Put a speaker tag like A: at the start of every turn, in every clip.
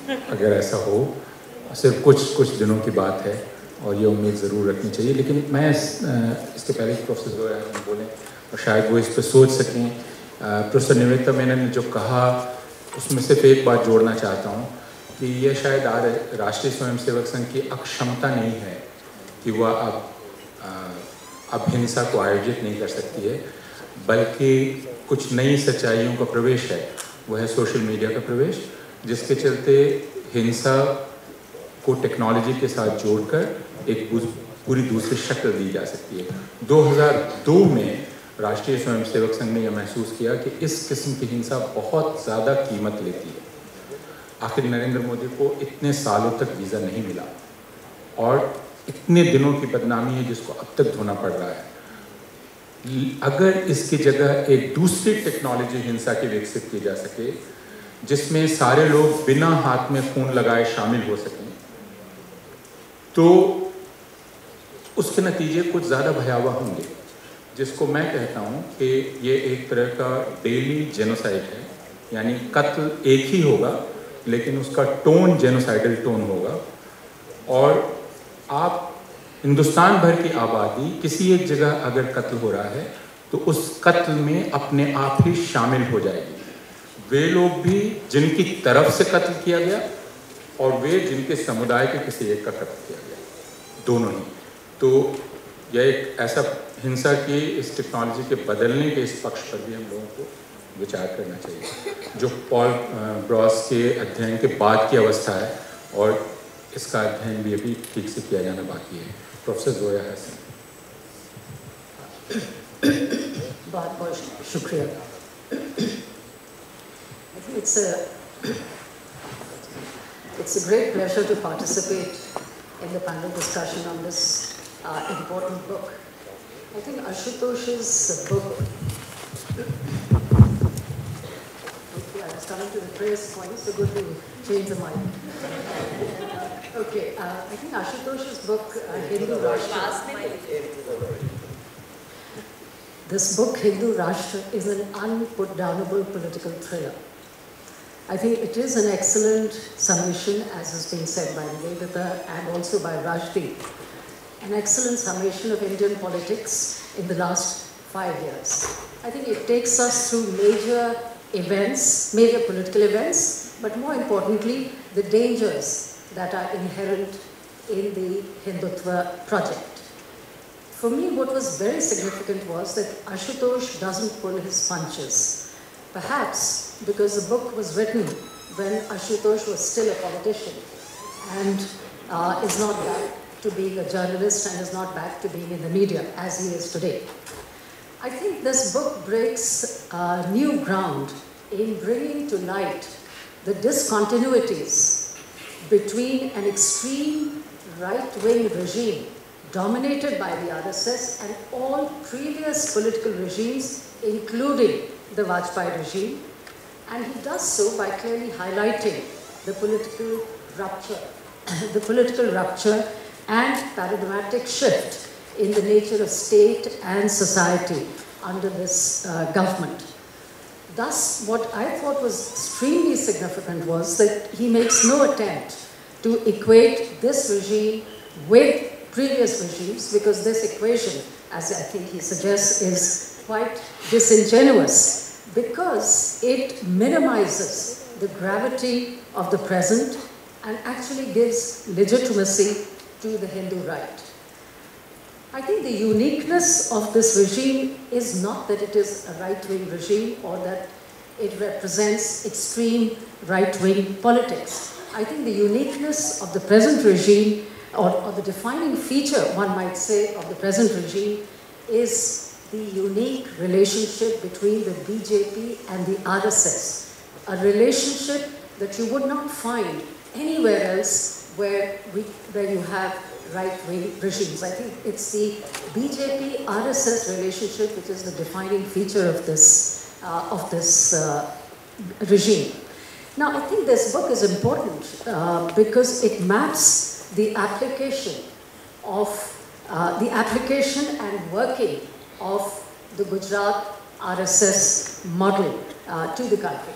A: अगर ऐसा हो, सिर्फ कुछ दिनों की बात है और ये उम्मीद ज़रूर रखनी चाहिए। लेकिन मैं इसके पहले कि प्रोफेसर जोया बोलें और शायद वो इस पर सोच सकें, प्रोफेसर निवेदिता मेनन ने जो कहा उसमें सिर्फ एक बात जोड़ना चाहता हूँ कि यह शायद आज राष्ट्रीय स्वयंसेवक संघ की अक्षमता नहीं है कि वह अब हिंसा को आयोजित नहीं कर सकती है, बल्कि कुछ नई सच्चाइयों का प्रवेश है। वह है सोशल मीडिया का प्रवेश, जिसके चलते हिंसा को टेक्नोलॉजी के साथ जोड़कर एक पूरी दूसरी शक्ल दी जा सकती है। 2002 में राष्ट्रीय स्वयंसेवक संघ ने यह महसूस किया कि इस किस्म की हिंसा बहुत ज़्यादा कीमत लेती है। आखिर नरेंद्र मोदी को इतने सालों तक वीज़ा नहीं मिला और इतने दिनों की बदनामी है जिसको अब तक धोना पड़ रहा है। अगर इसकी जगह एक दूसरी टेक्नोलॉजी हिंसा की विकसित की जा सके, जिसमें सारे लोग बिना हाथ में खून लगाए शामिल हो सकें, तो उसके नतीजे कुछ ज़्यादा भयावह होंगे, जिसको मैं कहता हूँ कि ये एक तरह का डेली जेनोसाइड है। यानी कत्ल एक ही होगा, लेकिन उसका टोन जेनोसाइडल टोन होगा। और आप हिंदुस्तान भर की आबादी किसी एक जगह अगर कत्ल हो रहा है तो उस कत्ल में अपने आप ही शामिल हो जाएगी। वे लोग भी जिनकी तरफ से कत्ल किया गया और वे जिनके समुदाय के किसी एक का कत्ल किया गया, दोनों ही। तो यह एक ऐसा हिंसा की इस टेक्नोलॉजी के बदलने के इस पक्ष पर भी हम लोगों को विचार करना चाहिए, जो पॉल ब्रॉस के अध्ययन के बाद की अवस्था है, और इसका अध्ययन भी अभी ठीक से किया जाना बाकी है। प्रोफेसर जोया हसन।
B: बहुत बहुत शुक्रिया। I think it's a great pleasure to participate in the panel discussion on this important book. I think Ashutosh's book. Okay, I was coming to the praise point, so good to change the mic. Okay, I think Ashutosh's book, Hindu Rashtra. This book, Hindu Rashtra, is an unputdownable political thriller. I think it is an excellent summation, as has been said by Nivedita and also by Rajdeep, an excellent summation of Indian politics in the last 5 years. I think it takes us through major events, major political events, but more importantly, the dangers that are inherent in the Hindutva project. For me, what was very significant was that Ashutosh doesn't pull his punches. Perhaps because the book was written when Ashutosh was still a politician and is not back to being a journalist and is not back to being in the media as he is today. I think this book breaks new ground in bringing to light the discontinuities between an extreme right-wing regime dominated by the RSS and all previous political regimes, including the Vajpayee regime, and he does so by clearly highlighting the political rupture and paradigmatic shift in the nature of state and society under this government. Thus, what I thought was extremely significant was that he makes no attempt to equate this regime with previous regimes, because this equation, as I think he suggests, is quite disingenuous, because it minimizes the gravity of the present and actually gives legitimacy to the Hindu right. I think the uniqueness of this regime is not that it is a right-wing regime or that it represents extreme right-wing politics. I think the uniqueness of the present regime, or the defining feature, one might say, of the present regime is the unique relationship between the BJP and the RSS, a relationship that you would not find anywhere else where you have right-wing regimes. I think it's the BJP-RSS relationship which is the defining feature of this regime. Now, I think this book is important because it maps the application and working of the Gujarat RSS model to the country.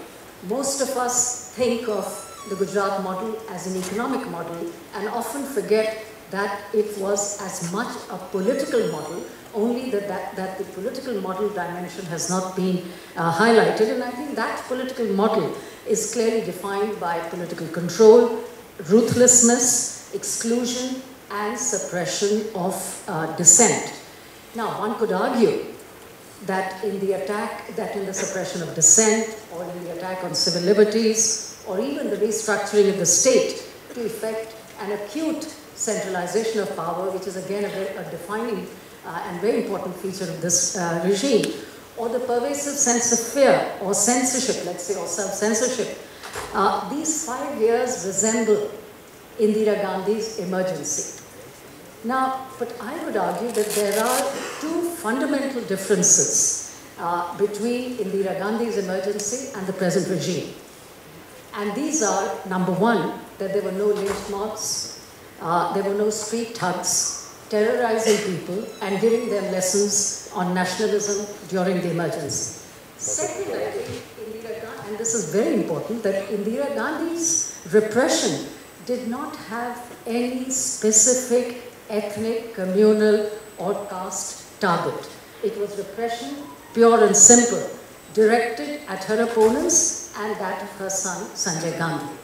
B: Most of us think of the Gujarat model as an economic model and often forget that it was as much a political model, only that the political model dimension has not been highlighted. And I think that political model is clearly defined by political control, ruthlessness, exclusion, and suppression of dissent. Now, one could argue that in the suppression of dissent, or in the attack on civil liberties, or even the restructuring of the state to effect an acute centralization of power, which is again a defining and very important feature of this regime, or the pervasive sense of fear or censorship, let's say, or self-censorship. These 5 years resemble Indira Gandhi's emergency. Now, but I would argue that there are two fundamental differences between Indira Gandhi's emergency and the present regime. And these are, number one, that there were no lynch mobs, there were no street thugs terrorizing people and giving them lessons on nationalism during the emergency. Second, I think, Indira Gandhi, and this is very important, that Indira Gandhi's repression did not have any specific ethnic, communal, or caste target. It was repression, pure and simple, directed at her opponents and that of her son, Sanjay Gandhi.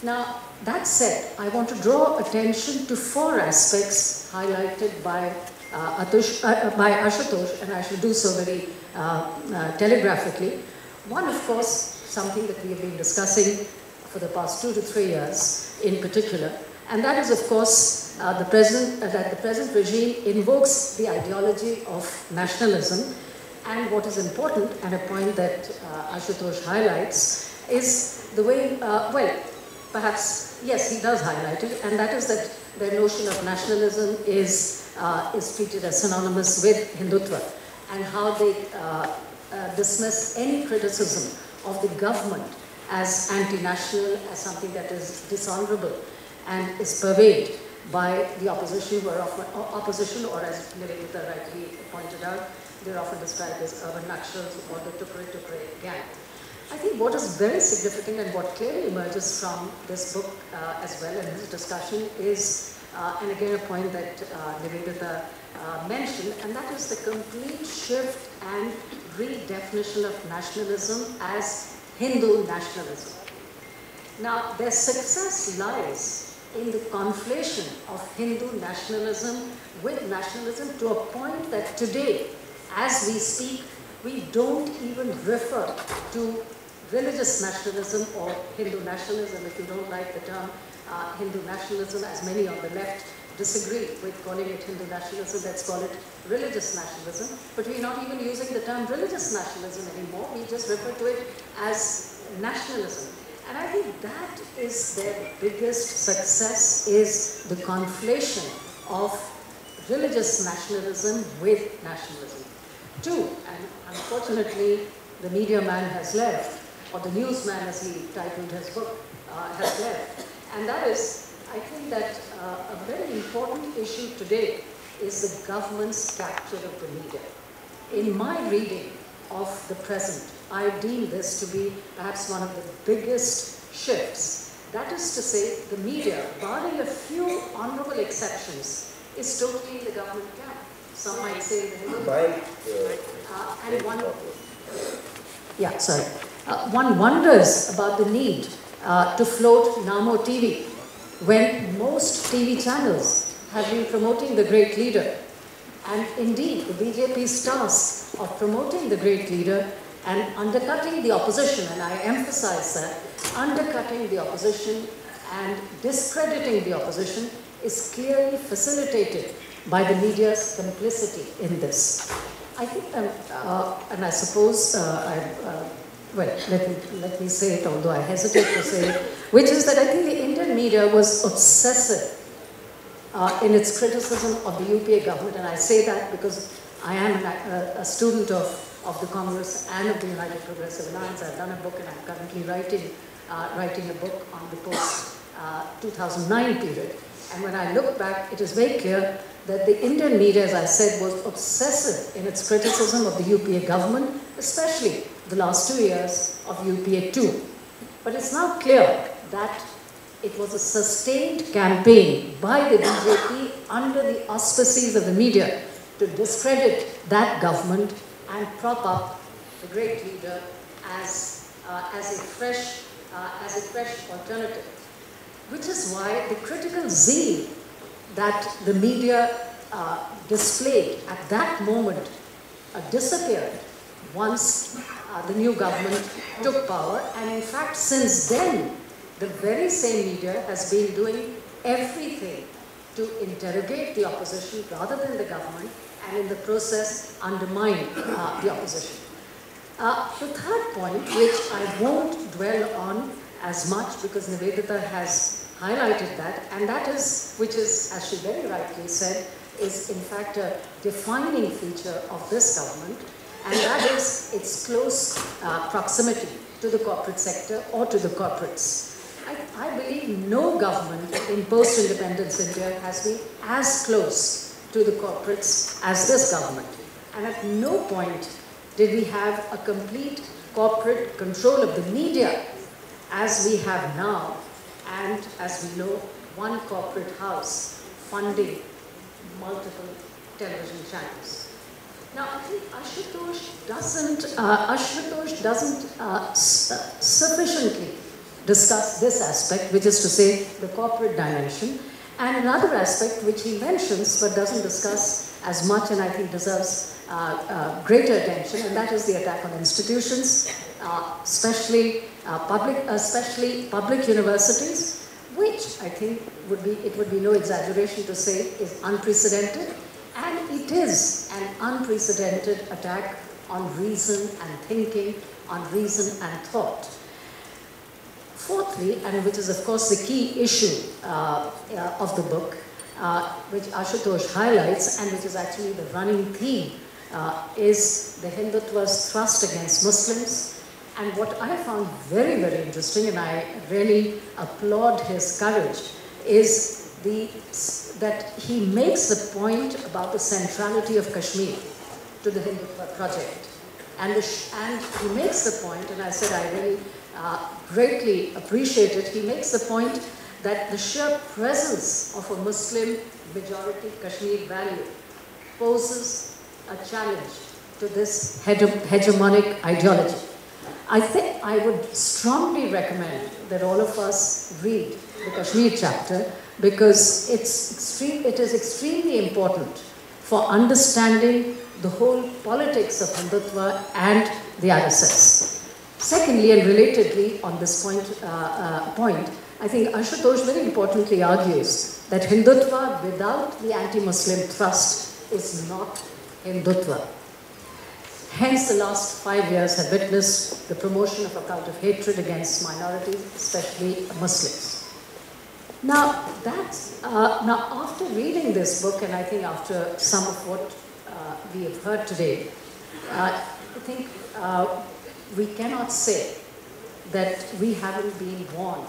B: Now, that said, I want to draw attention to 4 aspects highlighted by Ashutosh, and I shall do so very telegraphically. One, of course, something that we have been discussing for the past 2 to 3 years in particular, and that is, of course, that the present regime invokes the ideology of nationalism. And what is important, and a point that Ashutosh highlights, is the way, perhaps, yes, he does highlight it, and that is that the notion of nationalism is treated as synonymous with Hindutva, and how they dismiss any criticism of the government as anti-national, as something that is dishonorable, and is purveyed by the opposition, or as Nivedita rightly pointed out, they're often described as urban Nakshals or the Tukre gang. I think what is very significant and what clearly emerges from this book as well in this discussion is, and again a point that Nivedita mentioned, and that is the complete shift and redefinition of nationalism as Hindu nationalism. Now, their success lies in the conflation of Hindu nationalism with nationalism to a point that today, as we speak, we don't even refer to religious nationalism or Hindu nationalism, if you don't like the term Hindu nationalism, as many on the left disagree with calling it Hindu nationalism, let's call it religious nationalism. But we're not even using the term religious nationalism anymore, we just refer to it as nationalism. And I think that is their biggest success, is the conflation of religious nationalism with nationalism. 2, and unfortunately the media man has left, or the newsman as he titled his book, has left. And that is, I think that a very important issue today is the government's capture of the media. In my reading of the present, I deem this to be perhaps one of the biggest shifts. That is to say, the media, barring a few honorable exceptions, is totally in the government camp. Some might say the Hindu. One wonders about the need to float Namo TV when most TV channels have been promoting the great leader. And indeed, the BJP's task of promoting the great leader and undercutting the opposition, and I emphasize that, undercutting the opposition and discrediting the opposition is clearly facilitated by the media's complicity in this. I think, and I suppose, let me say it, although I hesitate to say it, which is that I think the Indian media was obsessive in its criticism of the UPA government, and I say that because I am a student of the Congress and of the United Progressive Alliance. I've done a book, and I'm currently writing a book on the post-2009 period. And when I look back, it is very clear that the Indian media, as I said, was obsessive in its criticism of the UPA government, especially the last 2 years of UPA 2. But it's now clear that it was a sustained campaign by the BJP under the auspices of the media to discredit that government and prop up the great leader as a fresh alternative. Which is why the critical zeal that the media displayed at that moment disappeared once the new government took power. And in fact, since then, the very same media has been doing everything to interrogate the opposition rather than the government, and in the process undermine the opposition. The third point, which I won't dwell on as much because Nivedita has highlighted that, and that is, which is, as she very rightly said, is in fact a defining feature of this government, and that is its close proximity to the corporate sector or to the corporates. I believe no government in post-independence India has been as close to the corporates as this government. And at no point did we have a complete corporate control of the media as we have now, and as we know, one corporate house funding multiple television channels. Now, I think Ashutosh doesn't sufficiently discuss this aspect, which is to say the corporate dimension, and another aspect which he mentions but doesn't discuss as much, and I think deserves greater attention, and that is the attack on institutions, especially public universities, which I think it would be no exaggeration to say is unprecedented, and it is an unprecedented attack on reason and thinking, on reason and thought. Fourthly, and which is of course the key issue of the book, which Ashutosh highlights and which is actually the running theme, is the Hindutva's thrust against Muslims. And what I found very, very interesting, and I really applaud his courage, is that he makes the point about the centrality of Kashmir to the Hindutva project. And he makes the point, and I said I really greatly appreciate it, he makes the point that the sheer presence of a Muslim majority Kashmir value poses a challenge to this hegemonic ideology. I think I would strongly recommend that all of us read the Kashmir chapter, because it is extremely important for understanding the whole politics of Hindutva and the RSS. Secondly, and relatedly on this point, I think Ashutosh very importantly argues that Hindutva without the anti-Muslim thrust is not Hindutva. Hence, the last 5 years have witnessed the promotion of a cult of hatred against minorities, especially Muslims. Now, after reading this book, and I think after some of what we have heard today, I think we cannot say that we haven't been warned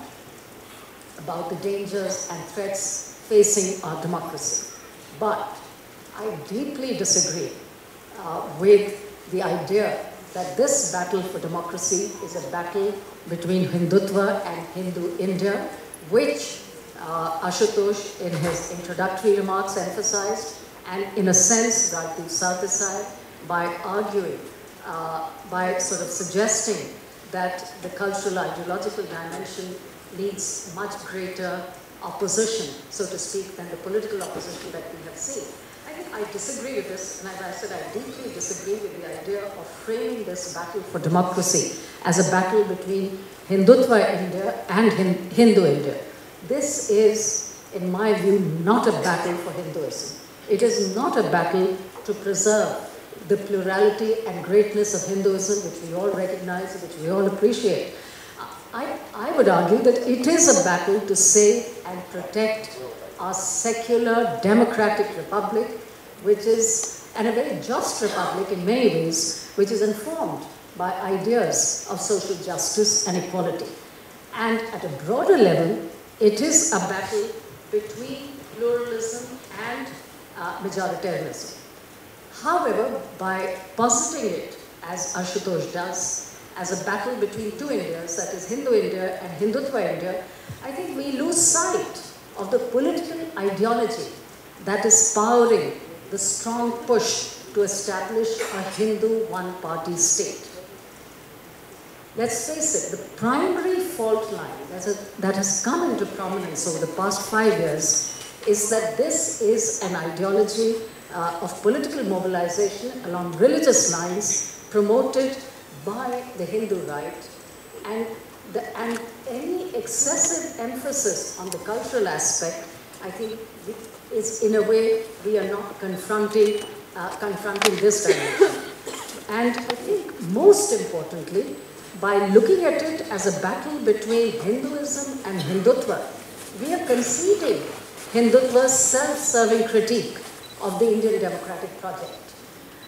B: about the dangers and threats facing our democracy. But I deeply disagree with the idea that this battle for democracy is a battle between Hindutva and Hindu India, which Ashutosh in his introductory remarks emphasized, and in a sense Rajdeep Sardesai by arguing, by sort of suggesting that the cultural ideological dimension needs much greater opposition, so to speak, than the political opposition that we have seen. I disagree with this, and as I said, I deeply disagree with the idea of framing this battle for democracy as a battle between Hindutva India and Hindu India. This is, in my view, not a battle for Hinduism. It is not a battle to preserve the plurality and greatness of Hinduism, which we all recognize, which we all appreciate. I would argue that it is a battle to save and protect our secular democratic republic, which is, and a very just republic in many ways, which is informed by ideas of social justice and equality. And at a broader level, it is a battle between pluralism and majoritarianism. However, by positing it, as Ashutosh does, as a battle between two Indias, that is Hindu India and Hindutva India, I think we lose sight of the political ideology that is powering the strong push to establish a Hindu one-party state. Let's face it, the primary fault line that has come into prominence over the past 5 years is that this is an ideology of political mobilization along religious lines promoted by the Hindu right, and any excessive emphasis on the cultural aspect, I think, is in a way we are not confronting this dimension. And I think most importantly, by looking at it as a battle between Hinduism and Hindutva, we are conceding Hindutva's self-serving critique of the Indian democratic project.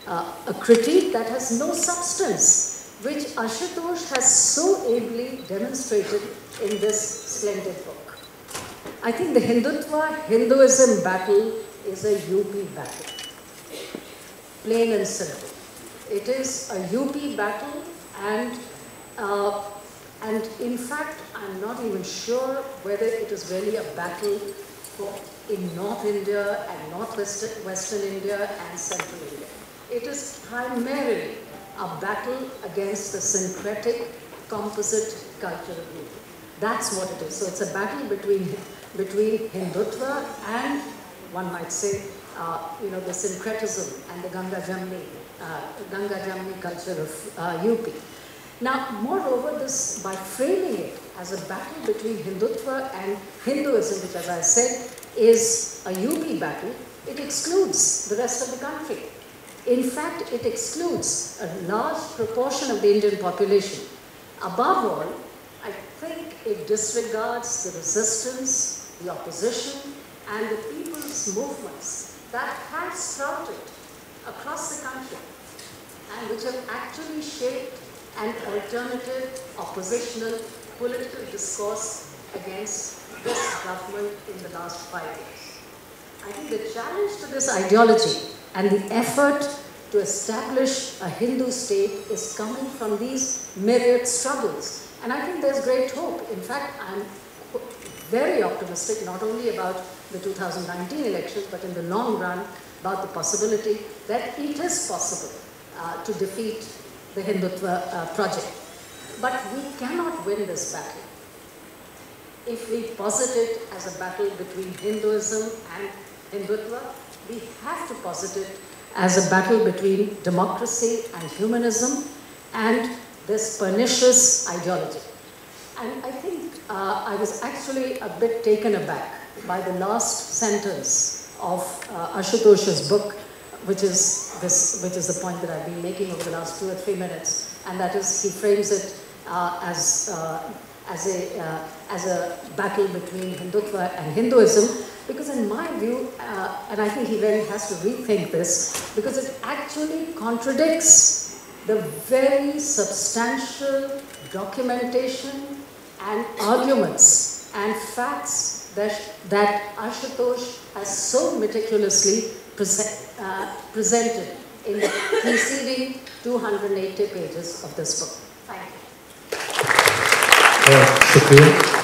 B: A critique that has no substance, which Ashutosh has so ably demonstrated in this splendid book. I think the Hindutva-Hinduism battle is a UP battle, plain and simple. It is a UP battle, and in fact, I'm not even sure whether it is really a battle in North India and Western India and Central India. It is primarily a battle against the syncretic composite culture of UP. That's what it is. So it's a battle between Hindutva and, one might say, the syncretism and the Ganga Jamni culture of UP. Now, moreover, by framing it as a battle between Hindutva and Hinduism, which, as I said, is a UP battle, it excludes the rest of the country. In fact, it excludes a large proportion of the Indian population. Above all, I think it disregards the resistance, the opposition, and the people's movements that have sprouted across the country and which have actually shaped an alternative oppositional political discourse against this government in the last 5 years. I think the challenge to this ideology and the effort to establish a Hindu state is coming from these myriad struggles. And I think there's great hope. In fact, I'm very optimistic, not only about the 2019 elections, but in the long run, about the possibility that it is possible to defeat the Hindutva project. But we cannot win this battle if we posit it as a battle between Hinduism and Hindutva. We have to posit it as a battle between democracy and humanism and this pernicious ideology. And I think I was actually a bit taken aback by the last sentence of Ashutosh's book, which is the point that I've been making over the last 2 or 3 minutes, and that is he frames it as a battle between Hindutva and Hinduism, because in my view, and I think he really has to rethink this, because it actually contradicts the very substantial documentation and arguments and facts that Ashutosh has so meticulously presented in the preceding 280 pages of this book. Thank you.
A: Shukriya.